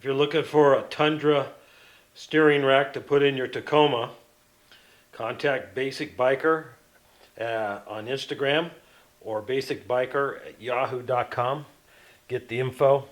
you're looking for a Tundra steering rack to put in your Tacoma, contact Basic Biker on Instagram or basicbiker@yahoo.com. Get the info.